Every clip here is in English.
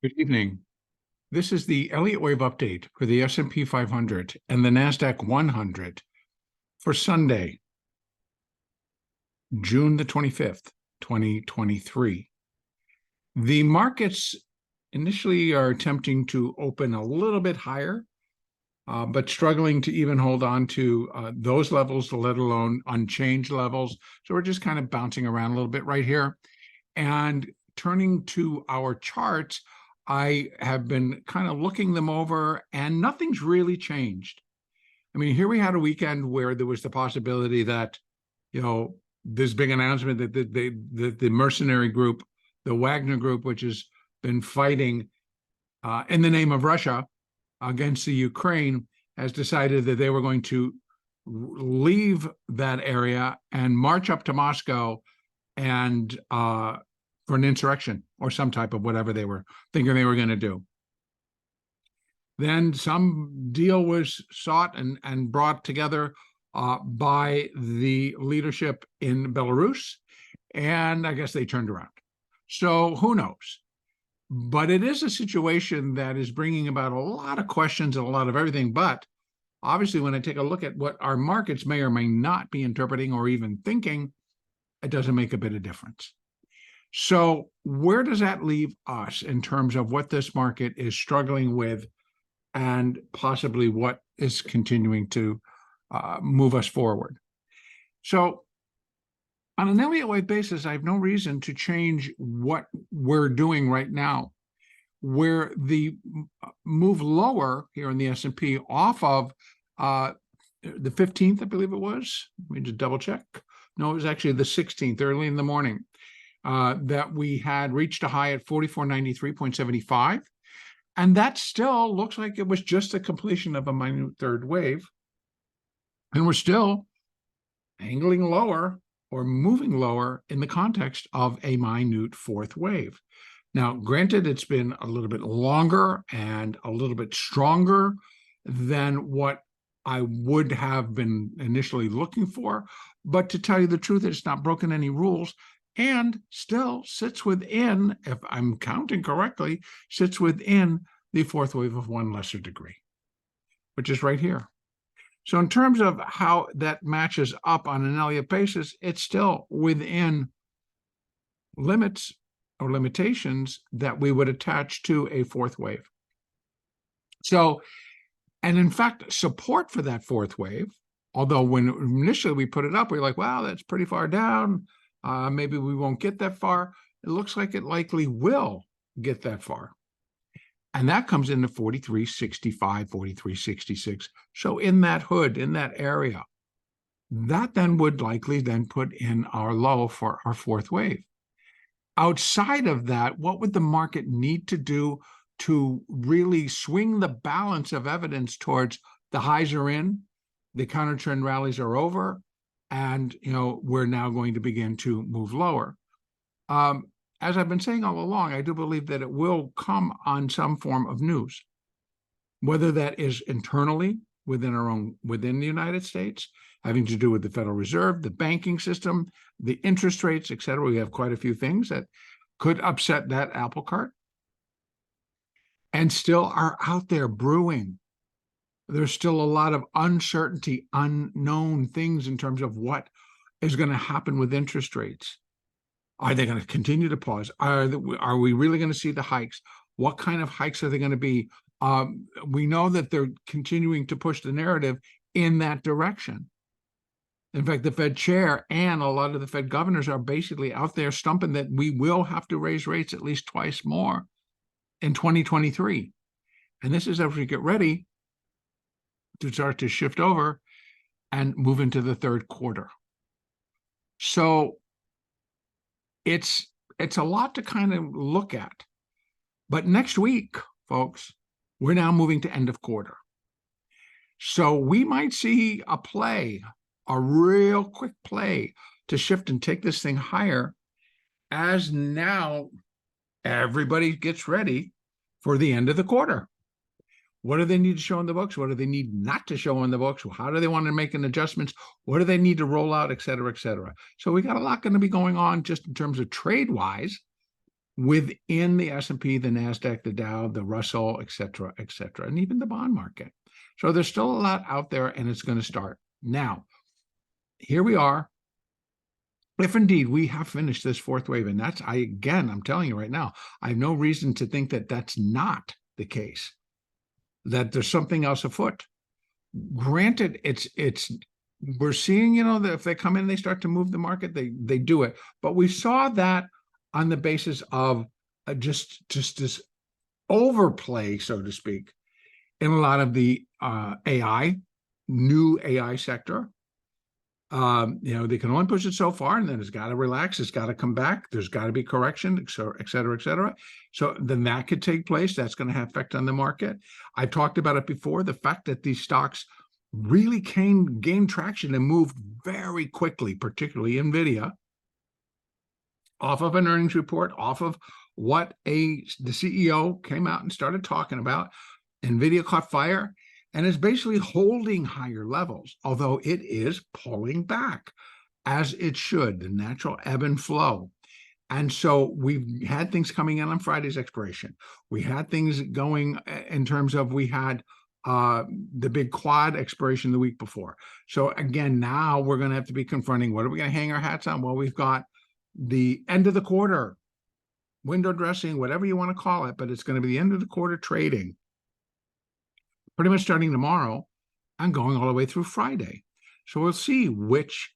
Good evening. This is the Elliott Wave update for the S&P 500 and the NASDAQ 100 for Sunday, June the 25th, 2023. The markets initially are attempting to open a little bit higher, but struggling to even hold on to those levels, let alone unchanged levels. So we're just kind of bouncing around a little bit right here. And turning to our charts, I have been kind of looking them over and nothing's really changed. I mean, here we had a weekend where there was the possibility that, this big announcement that the mercenary group, the Wagner group, which has been fighting in the name of Russia against the Ukraine, has decided that they were going to leave that area and march up to Moscow and for an insurrection or some type of whatever they were thinking they were going to do. Then some deal was sought and brought together by the leadership in Belarus, and I guess they turned around. So who knows? But it is a situation that is bringing about a lot of questions and a lot of everything. But obviously, when I take a look at what our markets may or may not be interpreting or even thinking, it doesn't make a bit of difference. So where does that leave us in terms of what this market is struggling with and possibly what is continuing to move us forward? So on an Elliott Wave basis, I have no reason to change what we're doing right now. Where the move lower here in the S&P off of the 15th, I believe it was. Let me just double check. No, it was actually the 16th, early in the morning. That we had reached a high at 4493.75. And that still looks like it was just a completion of a minute third wave. And we're still angling lower or moving lower in the context of a minute fourth wave. Now, granted, it's been a little bit longer and a little bit stronger than what I would have been initially looking for. But to tell you the truth, it's not broken any rules. And still sits within, if I'm counting correctly, sits within the fourth wave of one lesser degree, which is right here. So in terms of how that matches up on an Elliott basis, it's still within limits or limitations that we would attach to a fourth wave. So, and in fact, support for that fourth wave, although when initially we put it up, we were like, wow, that's pretty far down. Maybe we won't get that far. It looks like it likely will get that far. And that comes into 43.65, 43.66. So in that hood, in that area, that then would likely then put in our low for our fourth wave. Outside of that, what would the market need to do to really swing the balance of evidence towards the highs are in, the counter trend rallies are over, and we're now going to begin to move lower? As I've been saying all along, I do believe that it will come on some form of news, whether that is internally within the United States, having to do with the Federal Reserve, the banking system, the interest rates, et cetera. We have quite a few things that could upset that apple cart and still are out there brewing. There's still a lot of uncertainty, unknown things in terms of what is going to happen with interest rates. Are they going to continue to pause? Are we really going to see the hikes? What kind of hikes are they going to be? We know that they're continuing to push the narrative in that direction. In fact, the Fed chair and a lot of the Fed governors are basically out there stumping that we will have to raise rates at least twice more in 2023. And this is as we get ready to start to shift over and move into the third quarter. So it's a lot to kind of look at. But next week, folks, we're now moving to end of quarter. So we might see a play, a real quick play to shift and take this thing higher as now everybody gets ready for the end of the quarter. What do they need to show in the books? What do they need not to show in the books? How do they want to make an adjustments? What do they need to roll out, et cetera, et cetera? So we got a lot going to be going on just in terms of trade-wise. within the S&P, the NASDAQ, the Dow, the Russell, et cetera, and even the bond market. So there's still a lot out there, and it's going to start. Now, here we are. If indeed we have finished this fourth wave, and I'm telling you right now, I have no reason to think that that's not the case, that there's something else afoot. Granted, we're seeing, that if they come in, they start to move the market, they do it. But we saw that on the basis of just this overplay, so to speak, in a lot of the new AI sector. They can only push it so far, and then it's got to relax. It's got to come back. There's got to be correction, et cetera, et cetera. So then that could take place. That's going to have effect on the market. I talked about it before, the fact that these stocks really gained traction and moved very quickly, particularly NVIDIA, off of an earnings report, off of what the CEO came out and started talking about. NVIDIA caught fire and is basically holding higher levels, although it is pulling back, as it should, the natural ebb and flow. And so we've had things coming in on Friday's expiration. We had things going in terms of, we had the big quad expiration the week before. So again, now we're going to have to be confronting, what are we going to hang our hats on? Well, we've got the end of the quarter, window dressing, whatever you want to call it, but it's going to be the end of the quarter trading, pretty much starting tomorrow and going all the way through Friday. So we'll see which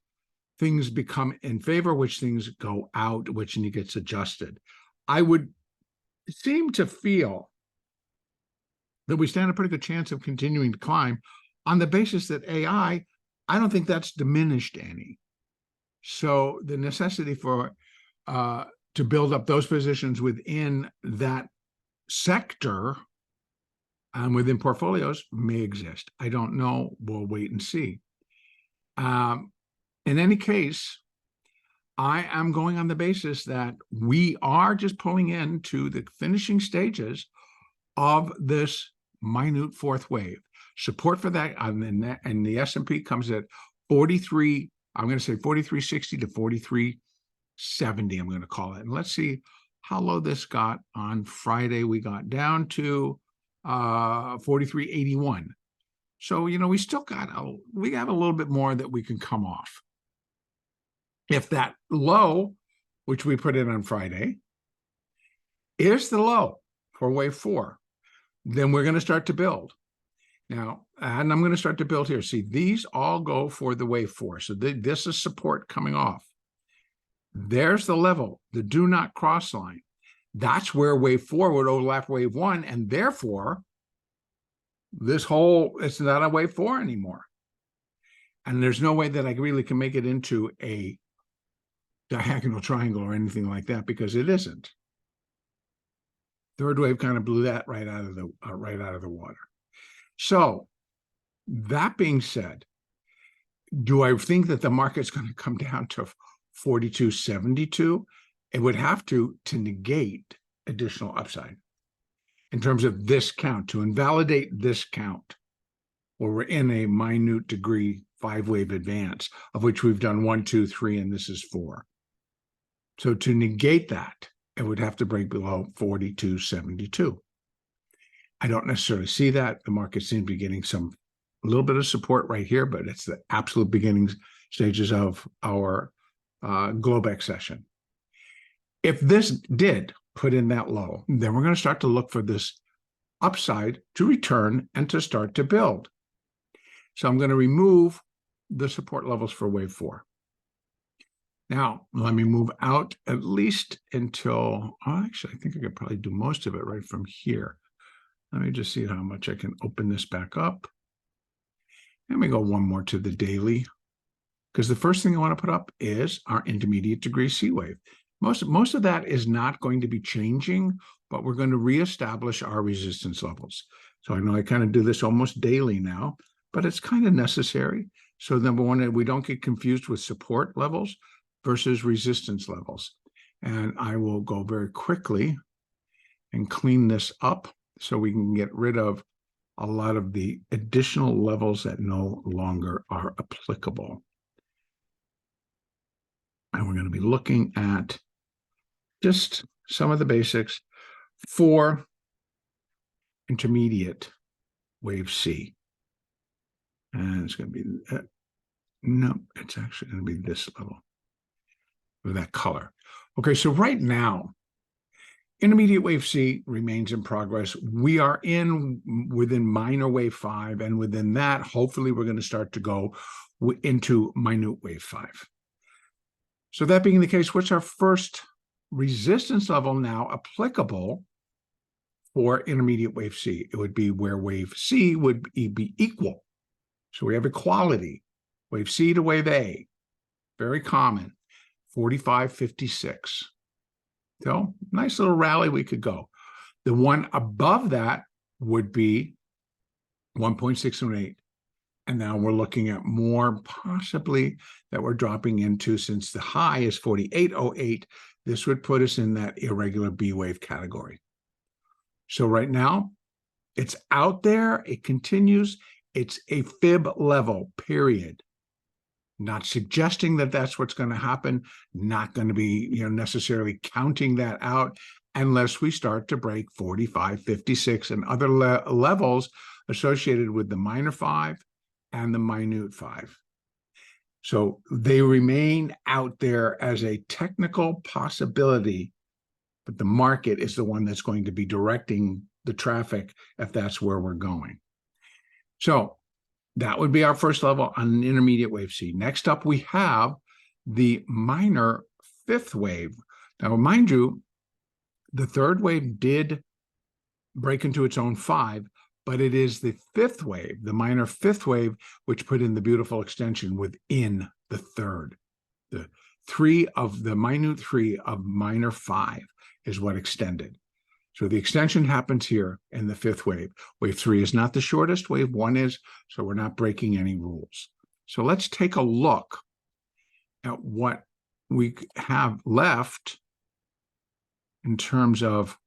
things become in favor, which things go out, which gets adjusted. I would seem to feel that we stand a pretty good chance of continuing to climb on the basis that AI, I don't think that's diminished any. So the necessity for to build up those positions within that sector and within portfolios may exist. I don't know. We'll wait and see. In any case, I am going on the basis that we are just pulling into the finishing stages of this minute fourth wave. Support for that, and the S&P comes at 43. I'm going to say 43.60 to 43.70. I'm going to call it. And let's see how low this got on Friday. We got down to 43.81. So, we still we have a little bit more that we can come off. If that low, which we put in on Friday, is the low for wave 4, then we're going to start to build. Now, and I'm going to start to build here. See, these all go for the wave 4. So this is support coming off. There's the level, the do not cross line. That's where wave 4 would overlap wave 1, and therefore, it's not a wave 4 anymore. And there's no way that I really can make it into a diagonal triangle or anything like that, because it isn't. Third wave kind of blew that right out of the water. So that being said, do I think that the market's going to come down to 42.72? It would have to negate additional upside in terms of this count, to invalidate this count, where we're in a minute degree 5-wave advance, of which we've done 1, 2, 3, and this is 4. So to negate that, it would have to break below 42.72. I don't necessarily see that. The market seems to be getting a little bit of support right here, but it's the absolute beginning stages of our Globex session. If this did put in that low, then we're going to start to look for this upside to return and to start to build. So I'm going to remove the support levels for wave 4. Now, let me move out at least until, actually, I think I could probably do most of it right from here. Let me just see how much I can open this back up. Let me go one more to the daily, because the first thing I want to put up is our intermediate degree C wave. Most of that is not going to be changing, but we're going to reestablish our resistance levels. So I know I kind of do this almost daily now, but it's kind of necessary. So number one, we don't get confused with support levels versus resistance levels. And I will go very quickly and clean this up so we can get rid of a lot of the additional levels that no longer are applicable. And we're going to be looking at just some of the basics for intermediate wave C. And it's going to be, no, it's actually going to be this level with that color. Okay, so right now, intermediate wave C remains in progress. We are within minor wave 5, and within that, hopefully, we're going to start to go into minute wave 5. So that being the case, what's our first resistance level now applicable for intermediate wave C? It would be where wave C would be equal. So we have equality. Wave C to wave A, very common, 45.56. So nice little rally we could go. The one above that would be 1.618. And now we're looking at more possibly that we're dropping into, since the high is 48.08, this would put us in that irregular B wave category. So right now, it's out there, it continues, it's a fib level, period. Not suggesting that that's what's going to happen, not going to be necessarily counting that out unless we start to break 45.56 and other levels associated with the minor 5 and the minute 5. So they remain out there as a technical possibility, but the market is the one that's going to be directing the traffic if that's where we're going. So that would be our first level on an intermediate wave C. Next up, we have the minor 5th wave. Now, mind you, the 3rd wave did break into its own 5, but it is the 5th wave, the minor 5th wave, which put in the beautiful extension within the 3rd. The minute 3 of minor 5 is what extended. So the extension happens here in the 5th wave. Wave 3 is not the shortest, wave 1 is, so we're not breaking any rules. So let's take a look at what we have left in terms of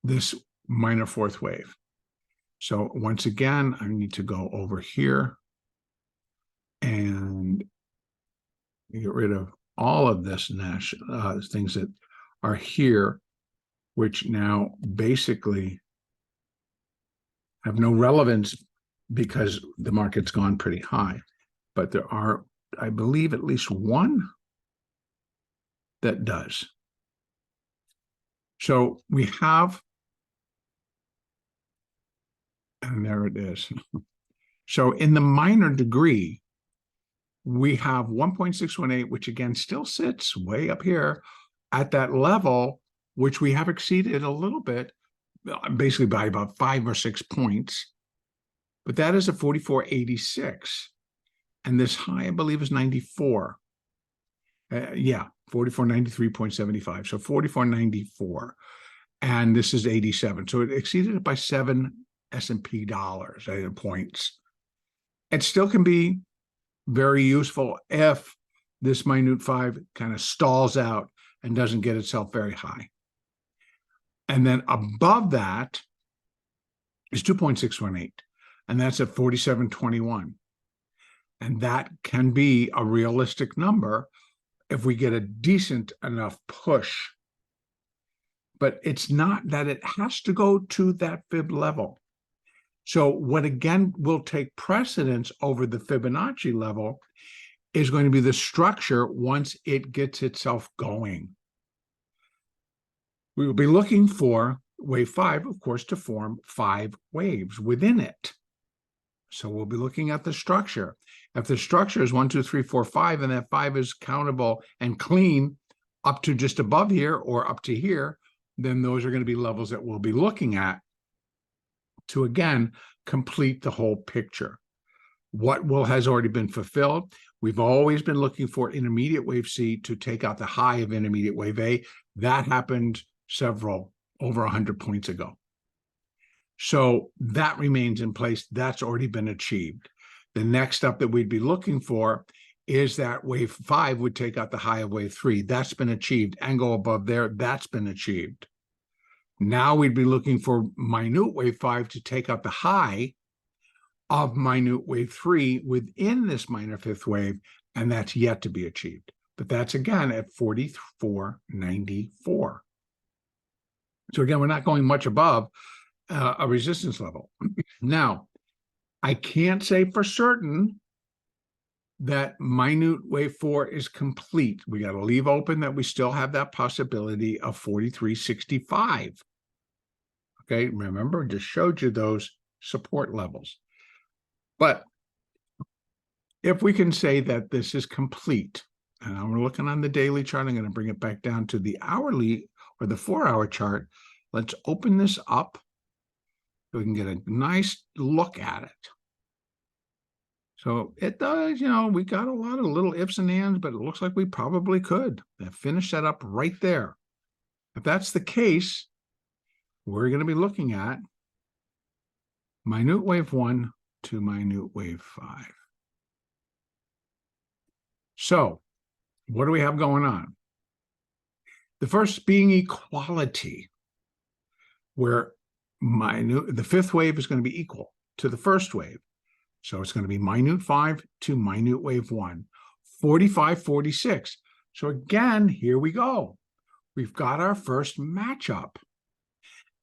this minor 4th wave. So once again, I need to go over here and get rid of all of this things that are here, which now basically have no relevance because the market's gone pretty high. But there are, I believe, at least one that does. So we have, and there it is. So in the minor degree, we have 1.618, which again still sits way up here at that level, which we have exceeded a little bit, basically by about 5 or 6 points. But that is a 44.86. And this high, I believe, is 94. 44.93.75. So 44.94. And this is 87. So it exceeded it by 7 S&P dollars, points. It still can be very useful if this minute 5 kind of stalls out and doesn't get itself very high. And then above that is 2.618, and that's at 47.21. And that can be a realistic number if we get a decent enough push. But it's not that it has to go to that fib level. So what again will take precedence over the Fibonacci level is going to be the structure once it gets itself going. We will be looking for wave 5, of course, to form 5 waves within it. So we'll be looking at the structure. If the structure is 1, 2, 3, 4, 5, and that 5 is countable and clean up to just above here or up to here, then those are going to be levels that we'll be looking at to, again, complete the whole picture. What has already been fulfilled? We've always been looking for intermediate wave C to take out the high of intermediate wave A. That happened over 100 points ago. So that remains in place. That's already been achieved. The next up that we'd be looking for is that wave 5 would take out the high of wave 3. That's been achieved, and go above there. That's been achieved. Now we'd be looking for minute wave 5 to take out the high of minute wave 3 within this minor 5th wave, and that's yet to be achieved. but that's again at 44.94. So again, we're not going much above a resistance level. Now, I can't say for certain that minute wave 4 is complete. We got to leave open that we still have that possibility of 43.65. Okay, remember, just showed you those support levels. But if we can say that this is complete, and I'm looking on the daily chart, I'm going to bring it back down to the hourly or the 4-hour chart. Let's open this up so we can get a nice look at it. So it does, we got a lot of little ifs and ands, but it looks like we probably could finish that up right there. If that's the case, we're going to be looking at minute wave 1 to minute wave 5. So what do we have going on? The first being equality, where the fifth wave is going to be equal to the first wave. So it's going to be minute 5 to minute wave 1, 45.46. So again, here we go. We've got our first matchup.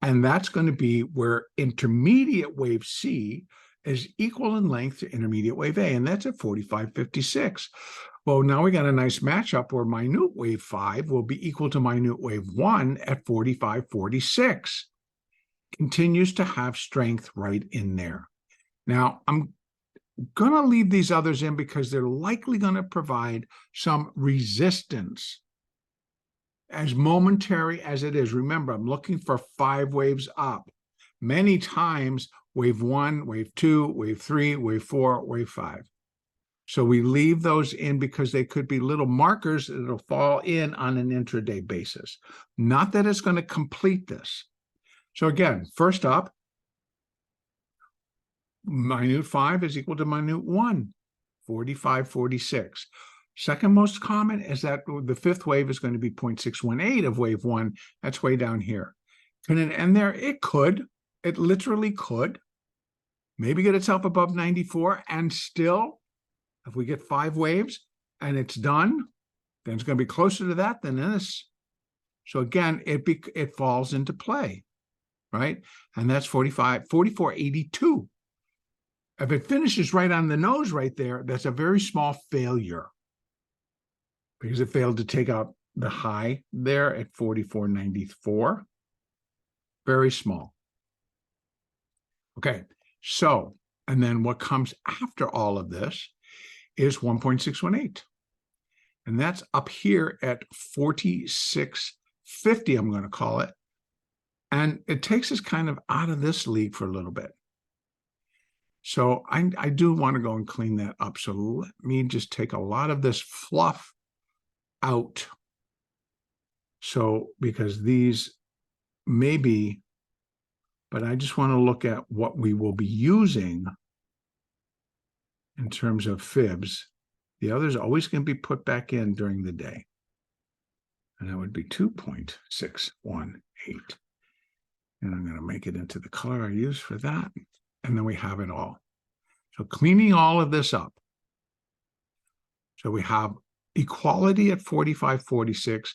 And that's going to be where intermediate wave C is equal in length to intermediate wave A, and that's at 45.56. Well, now we got a nice matchup where minute wave 5 will be equal to minute wave 1 at 45.46. Continues to have strength right in there. Now, I'm going to leave these others in because they're likely going to provide some resistance. As momentary as it is, remember, I'm looking for 5 waves up. Many times, wave 1, wave 2, wave 3, wave 4, wave 5. So we leave those in because they could be little markers that'll fall in on an intraday basis. Not that it's going to complete this. So again, first up, minute 5 is equal to minute 1, 45.46. Second most common is that the fifth wave is going to be 0.618 of wave 1. That's way down here. Can it end there? It could. It literally could. Maybe get itself above 94, and still, if we get 5 waves and it's done, then it's going to be closer to that than this. So again, it falls into play, right? And that's 44.82. If it finishes right on the nose right there, that's a very small failure because it failed to take out the high there at 44.94. Very small. Okay, so, and then what comes after all of this is 1.618. And that's up here at 46.50, I'm going to call it. And it takes us kind of out of this league for a little bit. So I do want to go and clean that up. So let me just take a lot of this fluff out. So, because these may be, but I just want to look at what we will be using in terms of fibs. The others are always going to be put back in during the day. And that would be 2.618. And I'm going to make it into the color I use for that. And then we have it all. So cleaning all of this up. So we have equality at 45.46,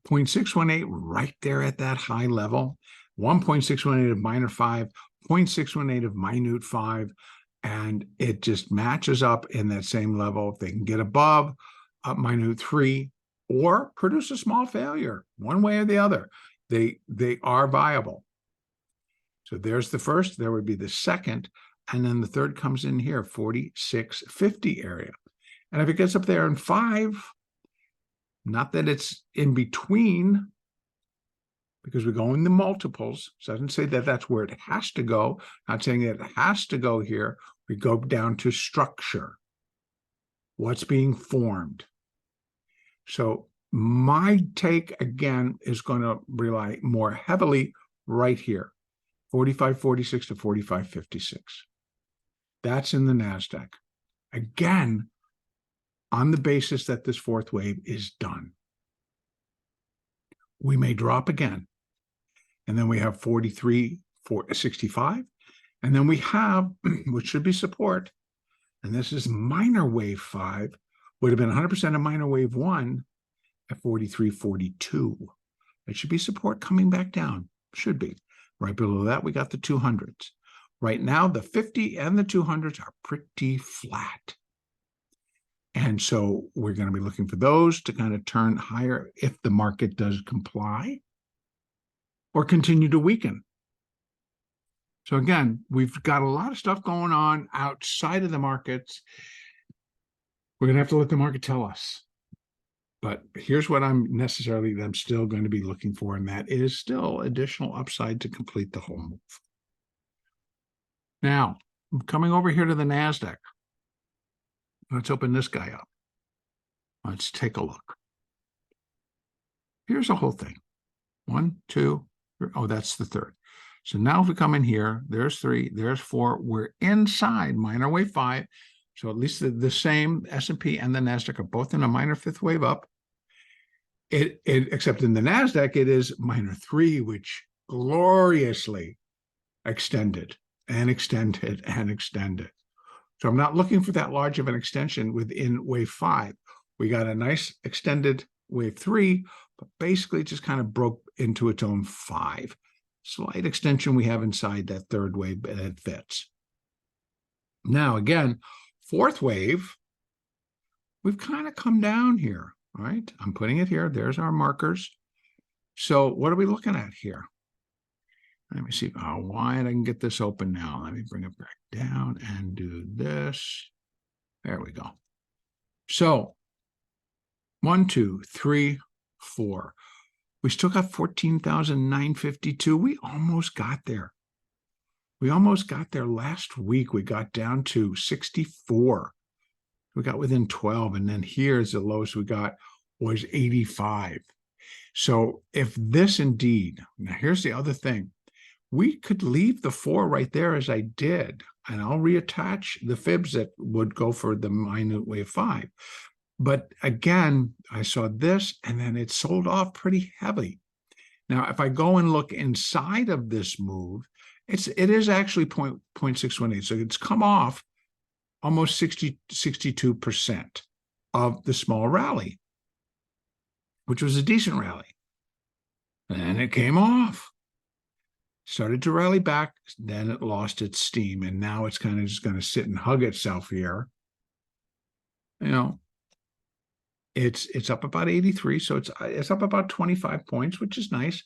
0.618 right there at that high level, 1.618 of minor 5, 0.618 of minute 5, and it just matches up in that same level. If they can get above minute 3 or produce a small failure, one way or the other, they are viable. So there's the first, there would be the second, and then the third comes in here, 46.50 area. And if it gets up there in 5, not that it's in between, because we go in the multiples, so it doesn't say that that's where it has to go. Not saying that it has to go here. We go down to structure. What's being formed? So my take, again, is going to rely more heavily right here. 45.46 to 45.56. That's in the NASDAQ. Again, on the basis that this fourth wave is done. We may drop again. And then we have 43.65. And then we have, which should be support, and this is minor wave 5, would have been 100% of minor wave 1 at 43.42. It should be support coming back down. Should be. Right below that, we got the 200s. Right now, the 50 and the 200s are pretty flat. And so we're going to be looking for those to kind of turn higher if the market does comply or continue to weaken. So again, we've got a lot of stuff going on outside of the markets. We're going to have to let the market tell us. But here's what I'm still going to be looking for, and that is still additional upside to complete the whole move. Now, coming over here to the NASDAQ. Let's open this guy up. Let's take a look. Here's the whole thing. 1, 2, 3. Oh, that's the third. So now if we come in here, there's 3, there's 4. We're inside minor wave 5. So at least the same S&P and the NASDAQ are both in a minor 5th wave up. Except in the NASDAQ, it is minor 3, which gloriously extended and extended and extended. So I'm not looking for that large of an extension within wave 5. We got a nice extended wave 3, but basically just kind of broke into its own 5. Slight extension we have inside that third wave, but it fits. Now, again, fourth wave, we've kind of come down here, right? I'm putting it here. There's our markers. So what are we looking at here? Let me see how wide I can get this open now. Let me bring it back down and do this. There we go. So 1, 2, 3, 4. We still got 14,952. We almost got there. We almost got there last week. We got down to 64. We got within 12. And then here's the lowest we got was 85. So if this indeed, now here's the other thing. We could leave the 4 right there as I did, and I'll reattach the fibs that would go for the minor wave 5. But again, I saw this, and then it sold off pretty heavy. Now, if I go and look inside of this move, it is actually 0.618. So it's come off almost 62% of the small rally, which was a decent rally. And it came off. Started to rally back, then it lost its steam, and now it's kind of just going to sit and hug itself here. You know, it's up about 83, so it's up about 25 points, which is nice.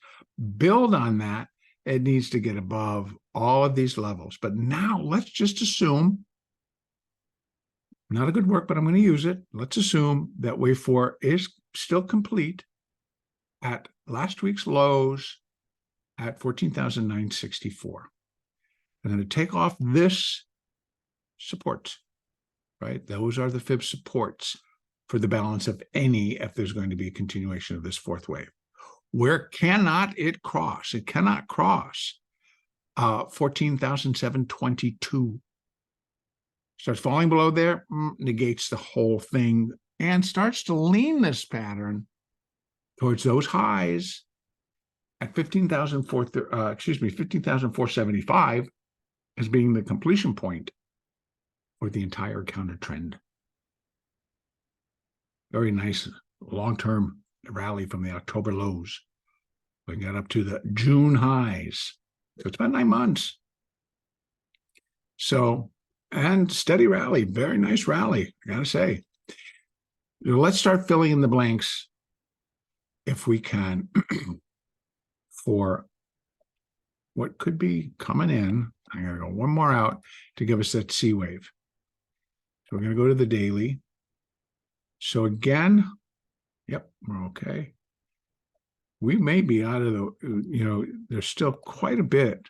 Build on that. It needs to get above all of these levels. But now let's just assume, not a good work, but I'm going to use it. Let's assume that wave 4 is still complete at last week's lows at 14,964. I'm going to take off this support, right? Those are the fib supports for the balance of any, if there's going to be a continuation of this fourth wave. Where cannot it cross? It cannot cross 14,722. Starts falling below there, negates the whole thing, and starts to lean this pattern towards those highs at 15,475 as being the completion point for the entire counter trend. Very nice long-term rally from the October lows. We got up to the June highs. So it's about 9 months. So, and steady rally, very nice rally, I gotta say. Let's start filling in the blanks, if we can, for what could be coming in. I'm going to go one more out to give us that C wave. So we're going to go to the daily. So again, yep, we're okay. We may be out of the, there's still quite a bit.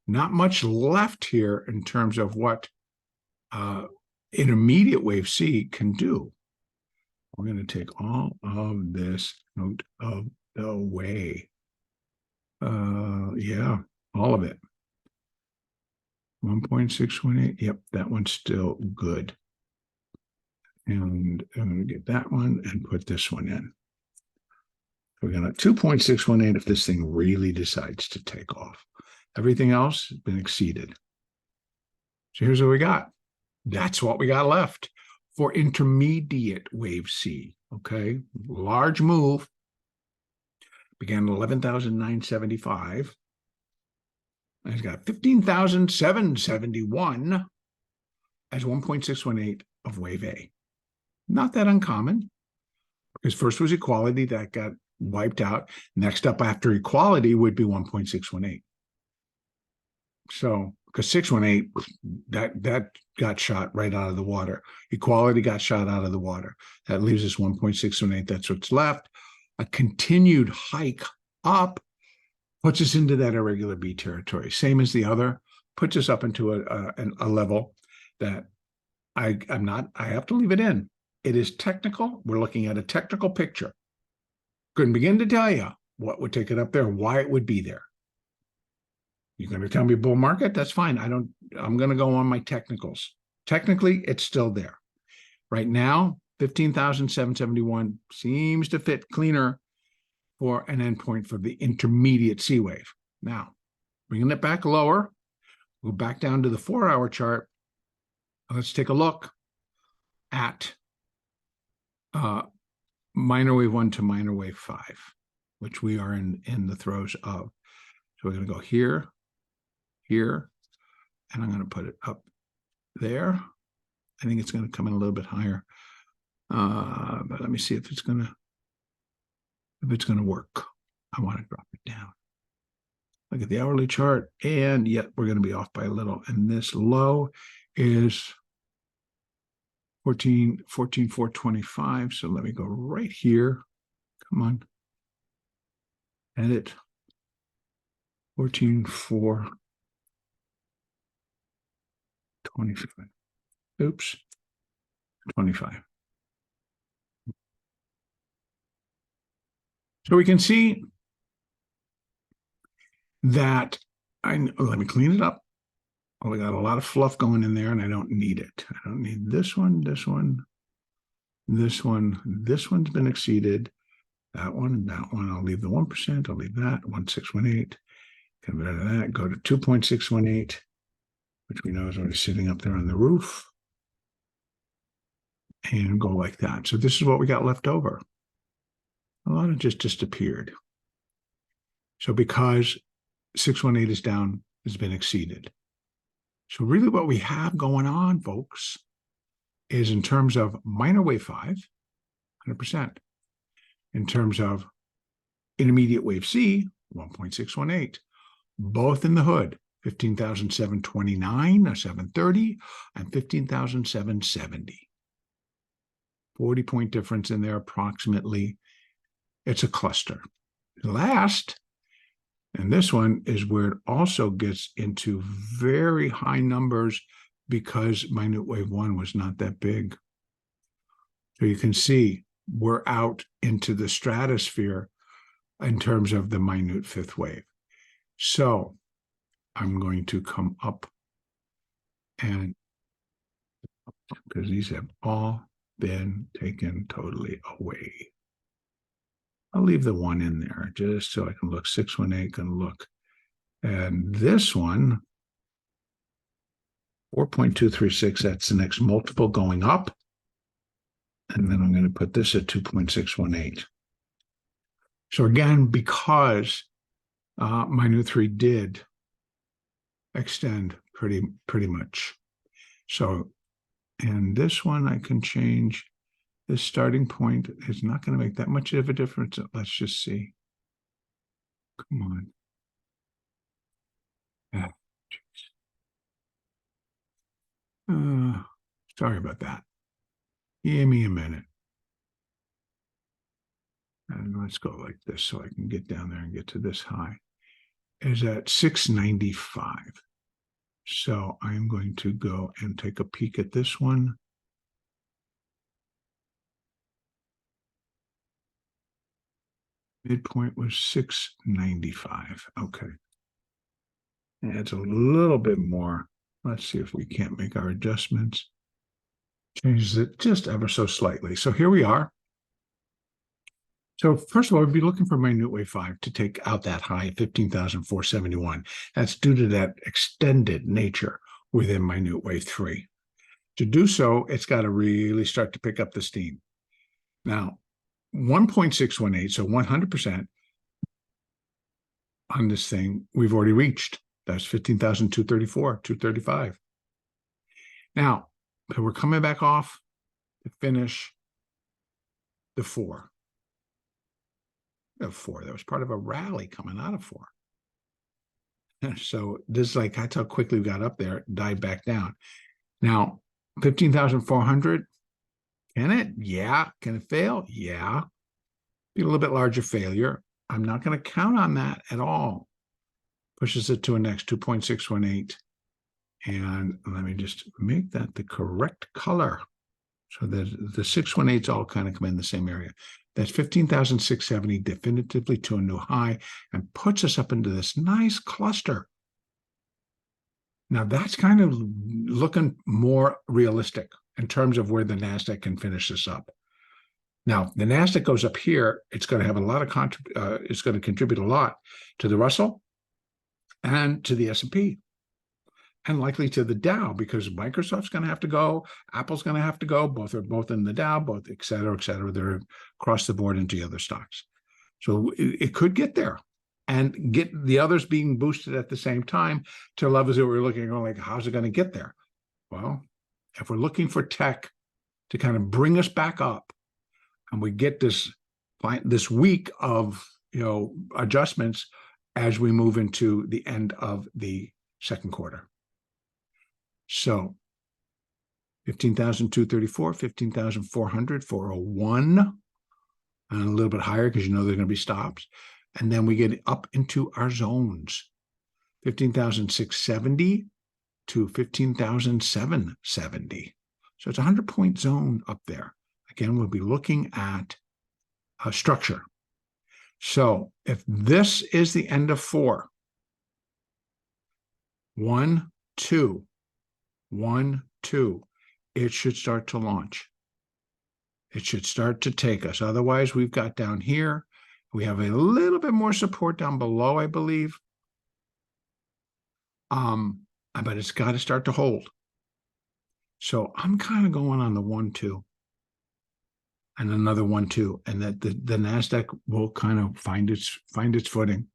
Not much left here in terms of what intermediate wave C can do. We're going to take all of this out of the way. Yeah, all of it. 1.618. Yep, that one's still good. And I'm going to get that one and put this one in. We're going to 2.618 if this thing really decides to take off. Everything else has been exceeded. So here's what we got. That's what we got left. for intermediate wave C. Okay, large move. Began at 11,975. It's got 15,771 as 1.618 of wave A. Not that uncommon, because first was equality that got wiped out. Next up after equality would be 1.618. So, because 618, that got shot right out of the water. Equality got shot out of the water. That leaves us 1.618. That's what's left. A continued hike up puts us into that irregular B territory. Same as the other, puts us up into a level that I have to leave it in. It is technical. We're looking at a technical picture. Couldn't begin to tell you what would take it up there, why it would be there. You're going to tell me bull market? That's fine. I'm going to go on my technicals. Technically, it's still there. Right now, 15,771 seems to fit cleaner for an endpoint for the intermediate C wave. Now, bringing it back lower, go back down to the 4-hour chart. Let's take a look at minor wave 1 to minor wave 5, which we are in the throes of. So we're going to go here, here, and I'm going to put it up there. I think it's going to come in a little bit higher. But let me see if it's going to work. I want to drop it down. Look at the hourly chart, and yet we're going to be off by a little. And this low is 14,425. So let me go right here. Come on. Edit. 14,425. Oops. 25. So we can see that let me clean it up. Oh, we got a lot of fluff going in there, and I don't need it. I don't need this one, this one, this one. This one's been exceeded. That one and that one. I'll leave the 1%. I'll leave that. 1.618. Convert that. Go to 2.618, which we know is already sitting up there on the roof. And go like that. So this is what we got left over. A lot of just disappeared. So because 618 is down, has been exceeded. So really what we have going on, folks, is in terms of minor wave 5, 100%. In terms of intermediate wave C, 1.618. Both in the hood, 15,729 or 730 and 15,770. 40-point difference in there approximately. It's a cluster. Last, and this one is where it also gets into very high numbers because minute wave 1 was not that big. So you can see we're out into the stratosphere in terms of the minute 5th wave. So I'm going to come up and, because these have all been taken totally away. I'll leave the 1 in there just so I can look. 618 can look. And this one, 4.236, that's the next multiple going up. And then I'm going to put this at 2.618. So again, because minute 3 did extend pretty much. So, and this one I can change. This starting point is not going to make that much of a difference. Let's just see. Come on. Sorry about that. Give me a minute. And let's go like this so I can get down there and get to this high. Is at 695. So I'm going to go and take a peek at this one. Midpoint was 695. Okay. Adds a little bit more. Let's see if we can't make our adjustments. Changes it just ever so slightly. So here we are. So first of all, we'd be looking for minute wave 5 to take out that high, 15,471. That's due to that extended nature within minute wave 3. To do so, it's got to really start to pick up the steam. Now, 1.618, so 100% on this thing, we've already reached. That's 15,234, 235. Now, we're coming back off to finish the 4. The 4, that was part of a rally coming out of 4. So this is like, that's how quickly we got up there, died back down. Now, 15,400, can it? Yeah. Can it fail? Yeah. Be a little bit larger failure. I'm not going to count on that at all. Pushes it to a next 2.618. And let me just make that the correct color so that the 618s all kind of come in the same area. That's 15,670 definitively to a new high and puts us up into this nice cluster. Now that's kind of looking more realistic in terms of where the NASDAQ can finish this up. Now, the NASDAQ goes up here, it's going to have a lot of it's going to contribute a lot to the Russell and to the S&P and likely to the Dow, because Microsoft's going to have to go, Apple's going to have to go, both are both in the Dow, both et cetera, they're across the board into the other stocks. So it could get there and get the others being boosted at the same time to levels that we're looking at, like, how's it going to get there? Well, if we're looking for tech to kind of bring us back up, and we get this week of adjustments as we move into the end of the second quarter. So 15,234, 15,400, 401, and a little bit higher because there are going to be stops. And then we get up into our zones, 15,670 to 15,770. So it's a 100-point zone up there. Again, we'll be looking at a structure. So if this is the end of 4, 1, 2, 1, 2, it should start to launch. It should start to take us. Otherwise, we've got down here, we have a little bit more support down below, I believe. But it's got to start to hold. So I'm kind of going on the 1, 2. And another 1, 2, and that the NASDAQ will kind of find its footing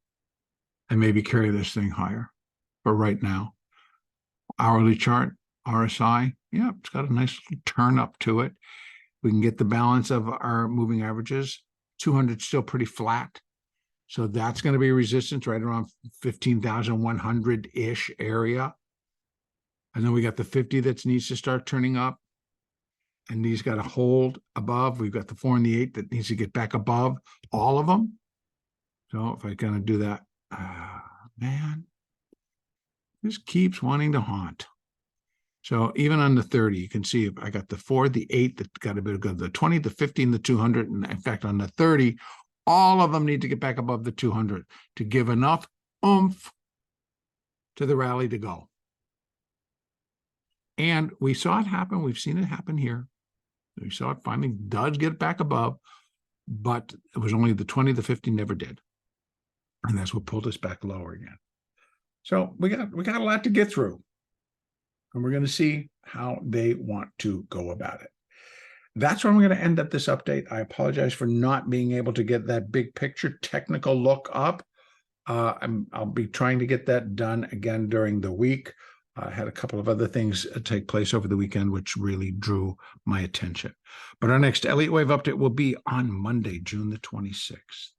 and maybe carry this thing higher. But right now, hourly chart, RSI, yeah, it's got a nice little turn up to it. We can get the balance of our moving averages. 200 still pretty flat. So that's going to be resistance right around 15,100-ish area. And then we got the 50 that needs to start turning up. And these got to hold above. We've got the 4 and the 8 that needs to get back above all of them. So if I kind of do that, man, this keeps wanting to haunt. So even on the 30, you can see I got the 4, the 8 that got a bit of good, the 20, the 50, and the 200. And in fact, on the 30, all of them need to get back above the 200 to give enough oomph to the rally to go. And we saw it happen. We've seen it happen here. We saw it finally does get back above, but it was only the 20, the 50 never did. And that's what pulled us back lower again. So we got a lot to get through. And we're going to see how they want to go about it. That's where I'm going to end up this update. I apologize for not being able to get that big picture technical look up. I'll be trying to get that done again during the week. I had a couple of other things take place over the weekend, which really drew my attention. But our next Elliott Wave update will be on Monday, June the 26th.